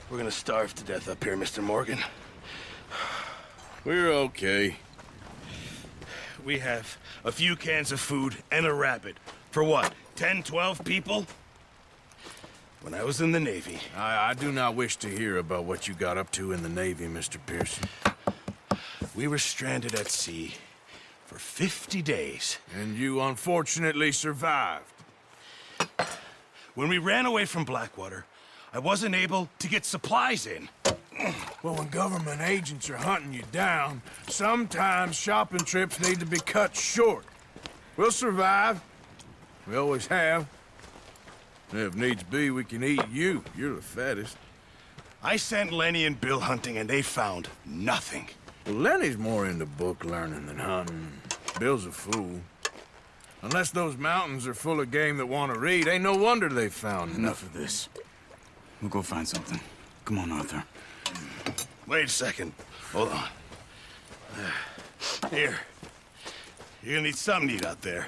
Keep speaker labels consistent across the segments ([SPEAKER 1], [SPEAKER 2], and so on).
[SPEAKER 1] We're gonna starve to death up here, Mr. Morgan.
[SPEAKER 2] We're okay.
[SPEAKER 1] We have a few cans of food and a rabbit. For what, 10, 12 people? When I was in the Navy...
[SPEAKER 2] I do not wish to hear about what you got up to in the Navy, Mr. Pearson.
[SPEAKER 1] We were stranded at sea for 50 days.
[SPEAKER 2] And you unfortunately survived.
[SPEAKER 1] When we ran away from Blackwater, I wasn't able to get supplies in.
[SPEAKER 2] Well, when government agents are hunting you down, sometimes shopping trips need to be cut short. We'll survive. We always have. If needs be, we can eat you. You're the fattest.
[SPEAKER 1] I sent Lenny and Bill hunting, and they found nothing.
[SPEAKER 2] Well, Lenny's more into book learning than hunting. Bill's a fool. Unless those mountains are full of game that want to read, ain't no wonder they found
[SPEAKER 3] Enough of this. We'll go find something. Come on, Arthur.
[SPEAKER 1] Wait a second. Hold on. Here. You're gonna need something to eat out there.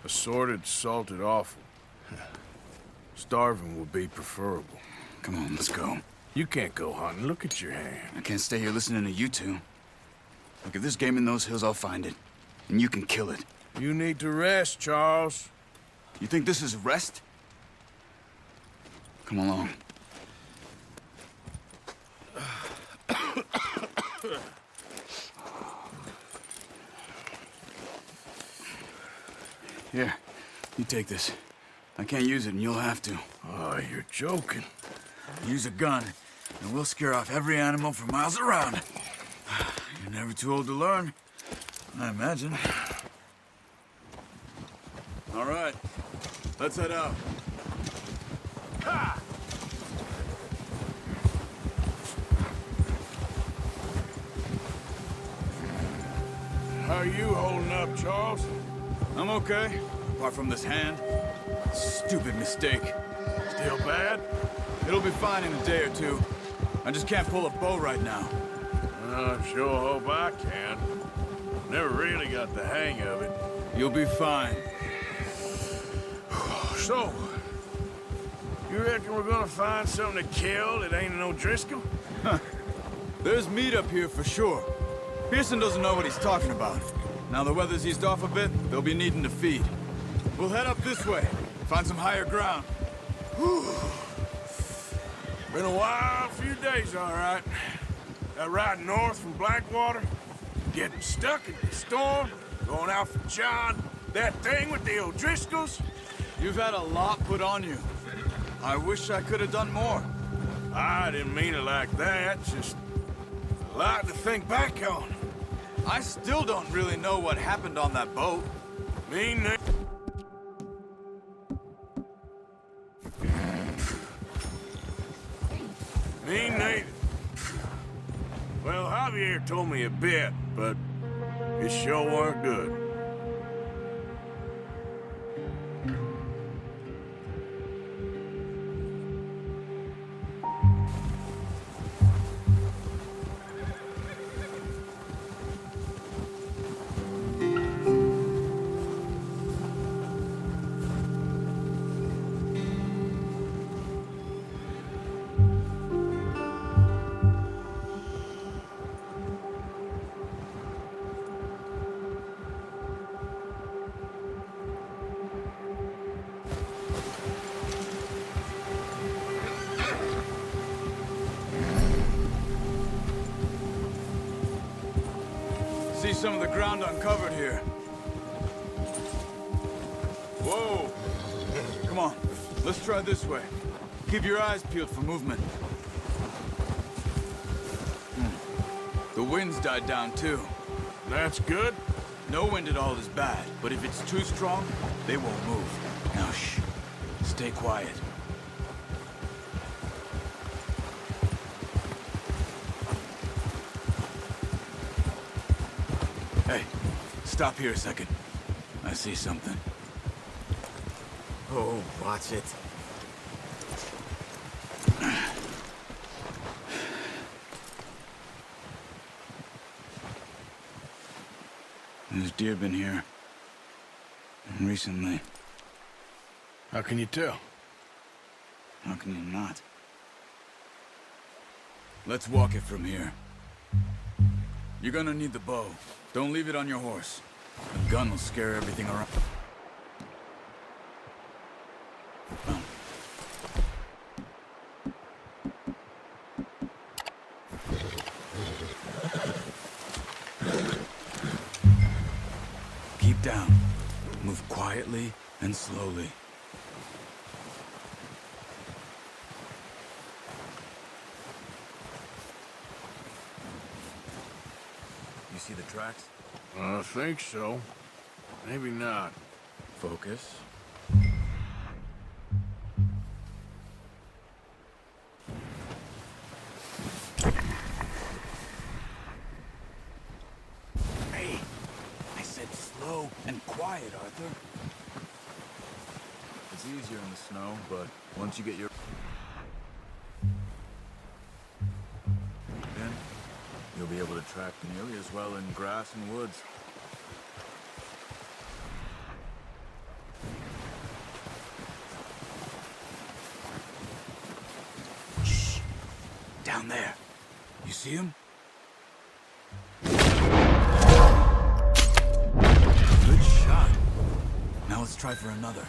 [SPEAKER 2] Assorted, salted offal. Starving would be preferable.
[SPEAKER 3] Come on, let's go.
[SPEAKER 2] You can't go hunting. Look at your hand.
[SPEAKER 3] I can't stay here listening to you two. Look, if there's game in those hills, I'll find it. And you can kill it.
[SPEAKER 2] You need to rest, Charles.
[SPEAKER 3] You think this is rest? Come along. Here, you take this. I can't use it, and you'll have to.
[SPEAKER 2] Oh, you're joking.
[SPEAKER 3] Use a gun, and we'll scare off every animal for miles around. You're never too old to learn, I imagine. All right, let's head out. Ha!
[SPEAKER 2] How are you holding up, Charles?
[SPEAKER 3] I'm okay, apart from this hand. Stupid mistake.
[SPEAKER 2] Still bad?
[SPEAKER 3] It'll be fine in a day or two. I just can't pull a bow right now.
[SPEAKER 2] I sure hope I can. Never really got the hang of it.
[SPEAKER 3] You'll be fine.
[SPEAKER 2] So, you reckon we're gonna find something to kill that ain't an O'Driscoll?
[SPEAKER 3] There's meat up here for sure. Pearson doesn't know what he's talking about. Now the weather's eased off a bit, they'll be needing to feed. We'll head up this way, find some higher ground.
[SPEAKER 2] Whew. Been a wild few days, all right. That ride north from Blackwater, getting stuck in the storm, going out for John, that thing with the O'Driscolls.
[SPEAKER 3] You've had a lot put on you. I wish I could have done more.
[SPEAKER 2] I didn't mean it like that, just a lot to think back on.
[SPEAKER 3] I still don't really know what happened on that boat.
[SPEAKER 2] Me neither. Me neither. Well, Javier told me a bit, but it sure weren't good.
[SPEAKER 3] See some of the ground uncovered here. Whoa! Come on, let's try this way. Keep your eyes peeled for movement. The wind's died down too.
[SPEAKER 2] That's good.
[SPEAKER 3] No wind at all is bad, but if it's too strong, they won't move. Now shh, stay quiet. Hey, stop here a second. I see something.
[SPEAKER 4] Oh, watch it.
[SPEAKER 3] There's deer been here. Recently.
[SPEAKER 2] How can you tell?
[SPEAKER 3] How can you not? Let's walk it from here. You're gonna need the bow. Don't leave it on your horse. The gun will scare everything around. Keep down. Move quietly and slowly. You see the tracks?
[SPEAKER 2] I think so. Maybe not.
[SPEAKER 3] Focus. Hey, I said slow and quiet, Arthur. It's easier in the snow, but once you get your... then, you'll be able to track nearly as well in grass and woods. Shh! Down there. You see him? Good shot. Now let's try for another.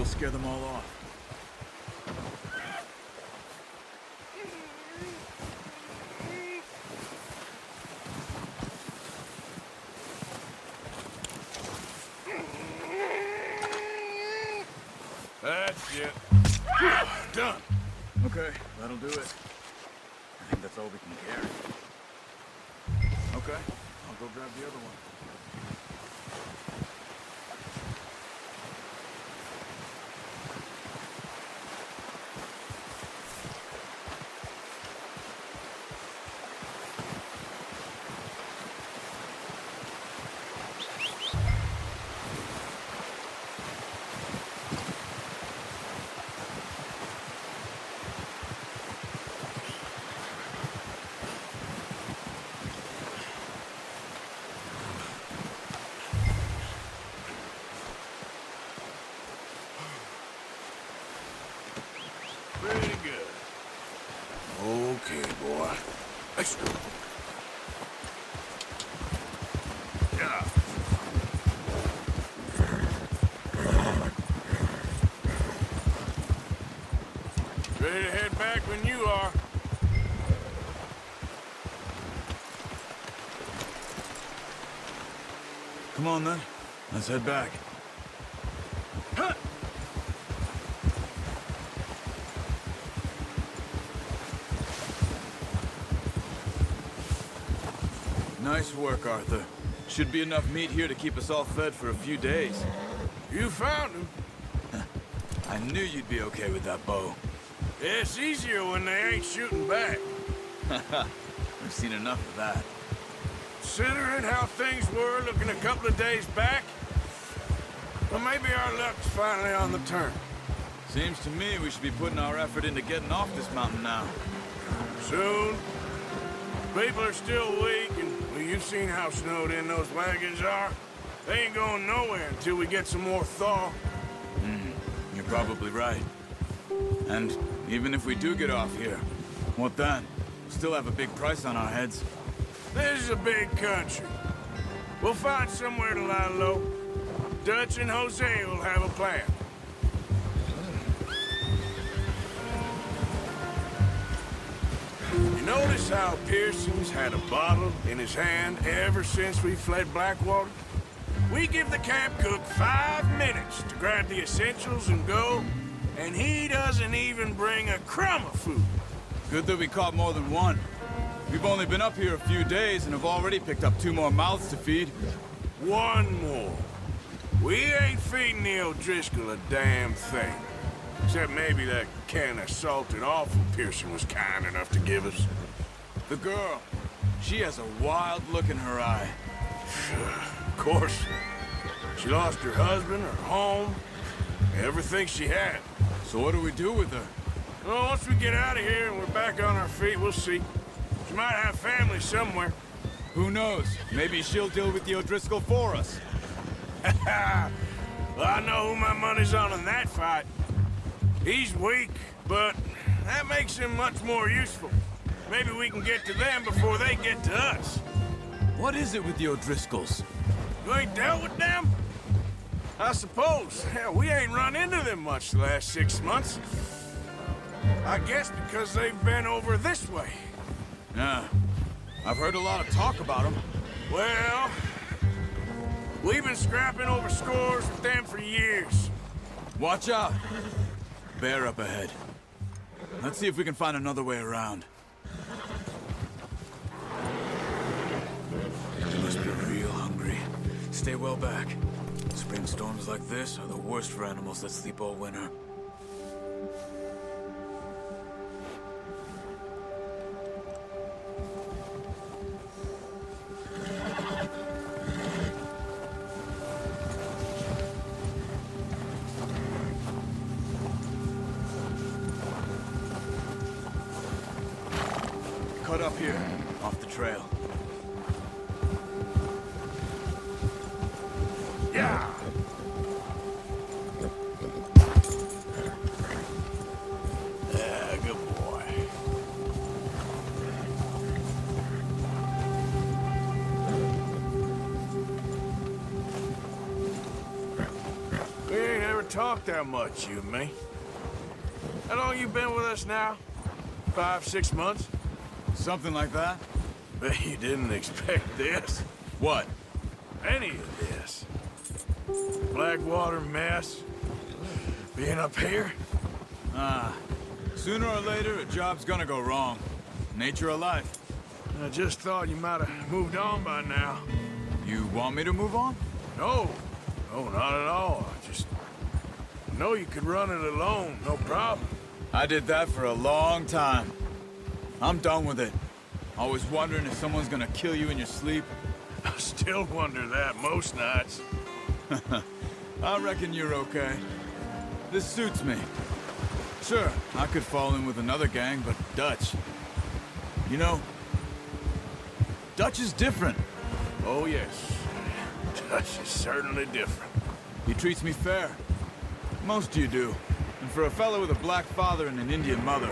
[SPEAKER 3] Scare them all off.
[SPEAKER 2] That's it. Done.
[SPEAKER 3] Okay, that'll do it. I think that's all we can carry. Okay, I'll go grab the other one.
[SPEAKER 2] Pretty good. Okay, boy. Let's go. Yeah. Ready to head back when you are.
[SPEAKER 3] Come on then, let's head back.
[SPEAKER 2] Huh.
[SPEAKER 3] Nice work, Arthur. Should be enough meat here to keep us all fed for a few days.
[SPEAKER 2] You found him.
[SPEAKER 3] I knew you'd be okay with that bow.
[SPEAKER 2] It's easier when they ain't shooting back.
[SPEAKER 3] We've seen enough of that.
[SPEAKER 2] Considering how things were looking a couple of days back, well, maybe our luck's finally on the turn.
[SPEAKER 3] Seems to me we should be putting our effort into getting off this mountain now.
[SPEAKER 2] Soon. People are still weak, and well, you've seen how snowed in those wagons are. They ain't going nowhere until we get some more thaw.
[SPEAKER 3] You're probably right. And even if we do get off here, what then? We'll still have a big price on our heads.
[SPEAKER 2] This is a big country. We'll find somewhere to lie low. Dutch and Jose will have a plan. You notice how Pearson's had a bottle in his hand ever since we fled Blackwater? We give the camp cook 5 minutes to grab the essentials and go, and he doesn't even bring a crumb of food.
[SPEAKER 3] Good that we caught more than one. We've only been up here a few days and have already picked up 2 more mouths to feed.
[SPEAKER 2] 1 more. We ain't feeding the O'Driscoll a damn thing. Except maybe that can of salted offal Pearson was kind enough to give us.
[SPEAKER 3] The girl, she has a wild look in her eye.
[SPEAKER 2] Of course. She lost her husband, her home, everything she had.
[SPEAKER 3] So what do we do with her?
[SPEAKER 2] Well, once we get out of here and we're back on our feet, we'll see. She might have family somewhere.
[SPEAKER 3] Who knows? Maybe she'll deal with the O'Driscoll for us.
[SPEAKER 2] Well, I know who my money's on in that fight. He's weak, but that makes him much more useful. Maybe we can get to them before they get to us.
[SPEAKER 3] What is it with the O'Driscolls?
[SPEAKER 2] You ain't dealt with them? I suppose. Hell, we ain't run into them much the last 6 months. I guess because they've been over this way.
[SPEAKER 3] Yeah. I've heard a lot of talk about them.
[SPEAKER 2] Well, we've been scrapping over scores with them for years.
[SPEAKER 3] Watch out. Bear up ahead. Let's see if we can find another way around. They must be real hungry. Stay well back. Spring storms like this are the worst for animals that sleep all winter. Cut up here, off the trail.
[SPEAKER 2] Yeah. Good boy. We ain't ever talked that much, you and me. How long you been with us now? 5, 6 months?
[SPEAKER 3] Something like that?
[SPEAKER 2] Bet you didn't expect this.
[SPEAKER 3] What?
[SPEAKER 2] Any of this. Blackwater mess. Being up here.
[SPEAKER 3] Sooner or later, a job's gonna go wrong. Nature of life.
[SPEAKER 2] I just thought you might have moved on by now.
[SPEAKER 3] You want me to move on?
[SPEAKER 2] No. No, not at all. I just know you could run it alone, no problem.
[SPEAKER 3] I did that for a long time. I'm done with it. Always wondering if someone's gonna kill you in your sleep.
[SPEAKER 2] I still wonder that most nights.
[SPEAKER 3] I reckon you're okay. This suits me. Sure, I could fall in with another gang, but Dutch... You know, Dutch is different.
[SPEAKER 2] Oh, yes. Dutch is certainly different.
[SPEAKER 3] He treats me fair. Most of you do. And for a fellow with a black father and an Indian mother,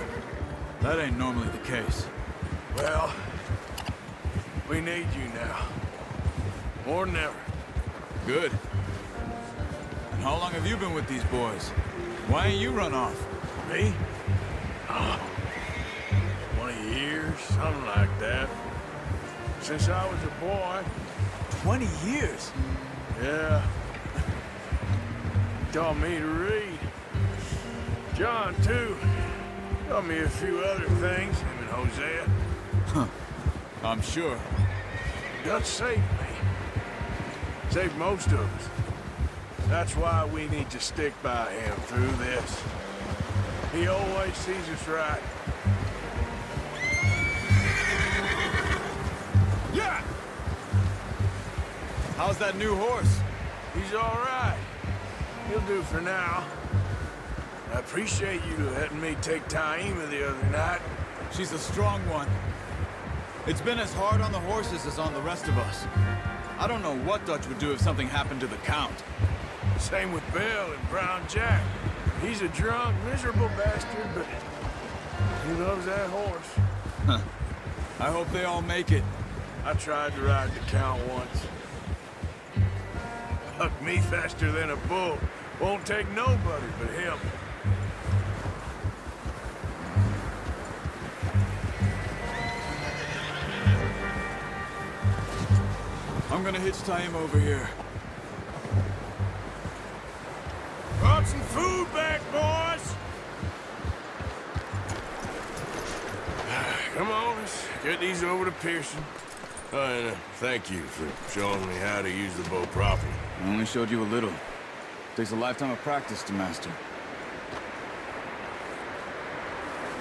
[SPEAKER 3] that ain't normally the case.
[SPEAKER 2] Well, we need you now. More than ever.
[SPEAKER 3] Good. And how long have you been with these boys? Why ain't you run off?
[SPEAKER 2] Me? 20 years, something like that. Since I was a boy.
[SPEAKER 3] 20 years?
[SPEAKER 2] Yeah. Taught me to read. John, too. Taught me a few other things, him and Hosea.
[SPEAKER 3] Huh. I'm sure.
[SPEAKER 2] Dutch saved me. Saved most of us. That's why we need to stick by him through this. He always sees us right. Yeah!
[SPEAKER 3] How's that new horse?
[SPEAKER 2] He's all right. He'll do for now. I appreciate you letting me take Taima the other night.
[SPEAKER 3] She's a strong one. It's been as hard on the horses as on the rest of us. I don't know what Dutch would do if something happened to the Count.
[SPEAKER 2] Same with Bill and Brown Jack. He's a drunk, miserable bastard, but he loves that horse.
[SPEAKER 3] Huh. I hope they all make it.
[SPEAKER 2] I tried to ride the Count once. Hucked me faster than a bull. Won't take nobody but him.
[SPEAKER 3] I'm gonna hitch Taima over here.
[SPEAKER 2] Want some food back, boys? Come on, let's get these over to Pearson. Oh, and thank you for showing me how to use the bow properly.
[SPEAKER 3] I only showed you a little. Takes a lifetime of practice to master.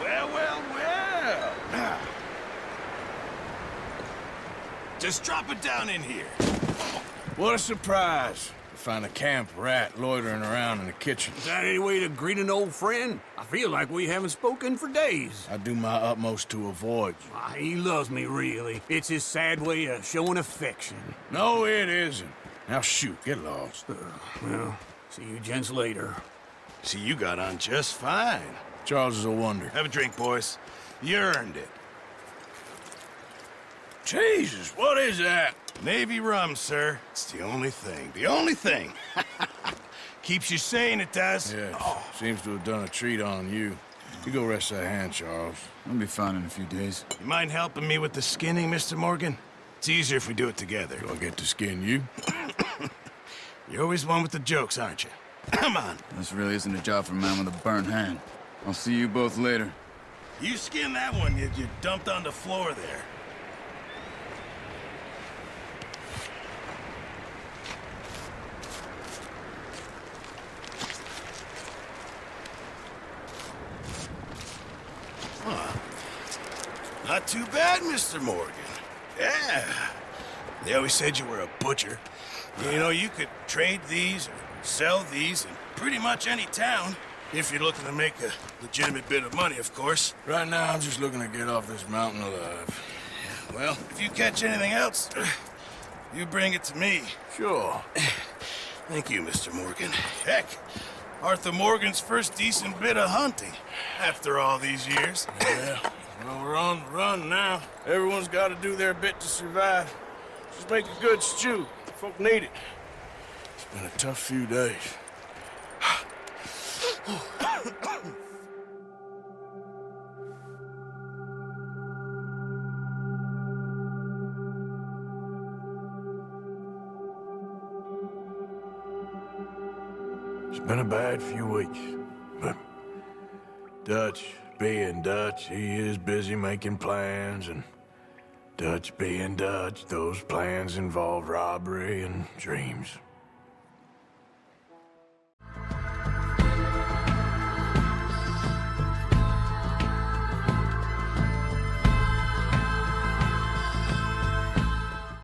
[SPEAKER 1] Well, well, well. Just drop it down in here.
[SPEAKER 2] What a surprise to find a camp rat loitering around in the kitchen.
[SPEAKER 4] Is that any way to greet an old friend? I feel like we haven't spoken for days.
[SPEAKER 2] I do my utmost to avoid you.
[SPEAKER 4] He loves me, really. It's his sad way of showing affection.
[SPEAKER 2] No, it isn't. Now shoot, get lost.
[SPEAKER 4] Well, see you gents later.
[SPEAKER 1] See, you got on just fine.
[SPEAKER 2] Charles is a wonder.
[SPEAKER 1] Have a drink, boys. You earned it.
[SPEAKER 2] Jesus, what is that?
[SPEAKER 1] Navy rum, sir. It's the only thing. The only thing. Keeps you sane, it does.
[SPEAKER 2] Yes, seems to have done a treat on you. You go rest that hand, Charles.
[SPEAKER 3] I'll be fine in a few days.
[SPEAKER 1] You mind helping me with the skinning, Mr. Morgan? It's easier if we do it together.
[SPEAKER 2] Do I get to skin you?
[SPEAKER 1] You're always one with the jokes, aren't you? Come on.
[SPEAKER 3] This really isn't a job for a man with a burnt hand. I'll see you both later.
[SPEAKER 1] You skin that one you dumped on the floor there. Not too bad, Mr. Morgan. Yeah. They always said you were a butcher. You know, you could trade these or sell these in pretty much any town. If you're looking to make a legitimate bit of money, of course.
[SPEAKER 2] Right now, I'm just looking to get off this mountain alive.
[SPEAKER 1] Well, if you catch anything else, you bring it to me.
[SPEAKER 2] Sure.
[SPEAKER 1] Thank you, Mr. Morgan. Heck, Arthur Morgan's first decent bit of hunting after all these years.
[SPEAKER 2] Yeah. Well, we're on the run now. Everyone's got to do their bit to survive. Just make a good stew. Folk need it. It's been a tough few days. It's been a bad few weeks, but Dutch being Dutch, he is busy making plans, and Dutch being Dutch, those plans involve robbery and dreams.